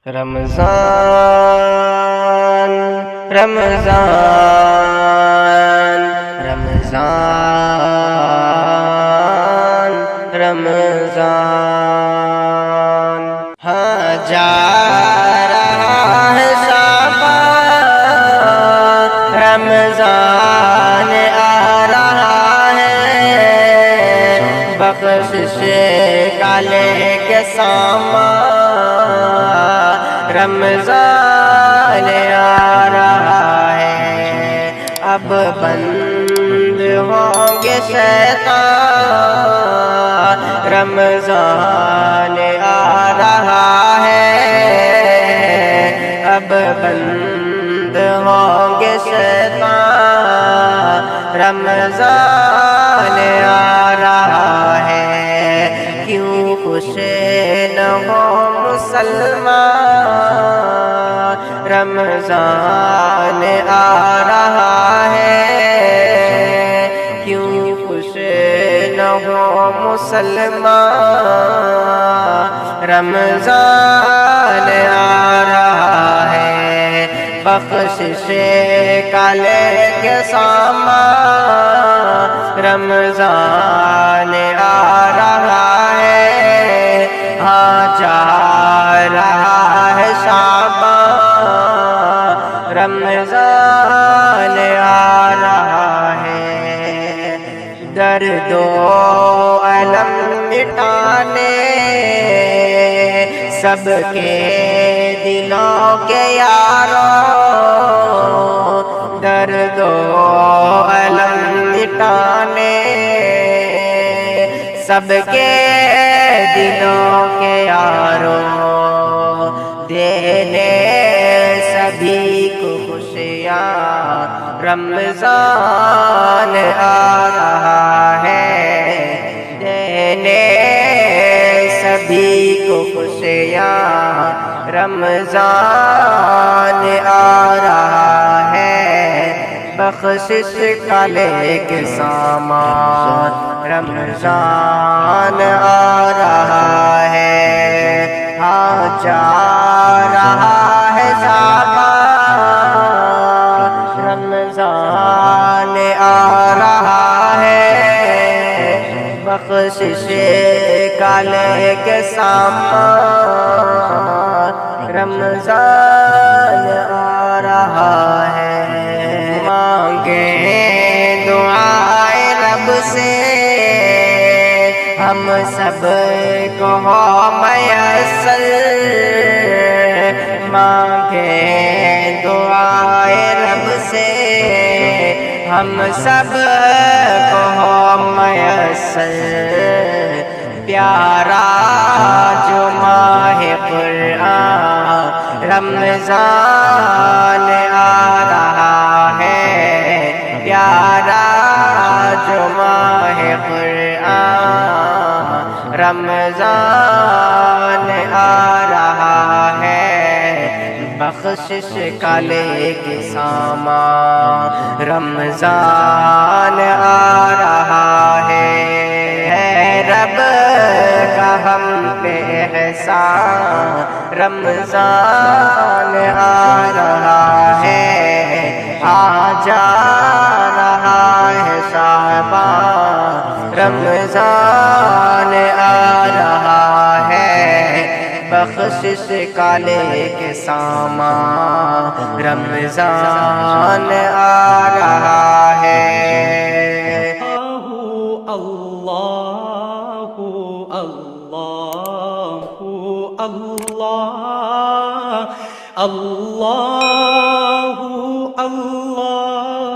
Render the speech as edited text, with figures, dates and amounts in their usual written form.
رمضان رمضان رمضان رمضان ہاں جا رہا ہے شعبان رمضان آ رہا ہے بخشش کا لے کے سامان رمضان آ رہا ہے اب بند ہوں گے شیطان رمضان آ رہا ہے اب بند ہوں گے شیطان رمضان آ رہا ہے کیوں خوش نہ ہو مسلمان رمضان آ رہا ہے کیوں خوش نہ ہو مسلمان رمضان آ رہا ہے بخشش کا لے کے سامان رمضان آ رہا ہے ہاں جا رہا ہے شعبان رمضان آ رہا ہے درد و الم مٹانے سب کے دلوں کے یاروں درد و الم مٹانے سب کے دلوں کے یاروں دینے سبھی کو خوشیاں رمضان آ رہا ہے دینے سبھی کو خوشیاں رمضان آ رہا ہے بخشش کا لے کے سامان رمضان آ رہا ہے ہاں جا رہا ہے شعبان رمضان آ رہا ہے بخشش کا لے کے سامان رمضان آ رہا ہے مانگیں دعائیں رب سے ہم سب کو ہو میسر مانگیں دعائیں رب سے ہم سب کو ہو میسر پیارا جو ماہ قرآن رمضان آ رہا ہے پیارا جو ماہ قرآن رمضان آ رہا ہے بخشش کا لے کے سامان رمضان آ رہا ہے رب کا ہم پہ احسان رمضان آ رہا ہے آ جا رہا ہے شعبان رمضان آ رہا ہے بخشش کا لے کے سامان رمضان آ رہا ہے اللہ اللہ اللہ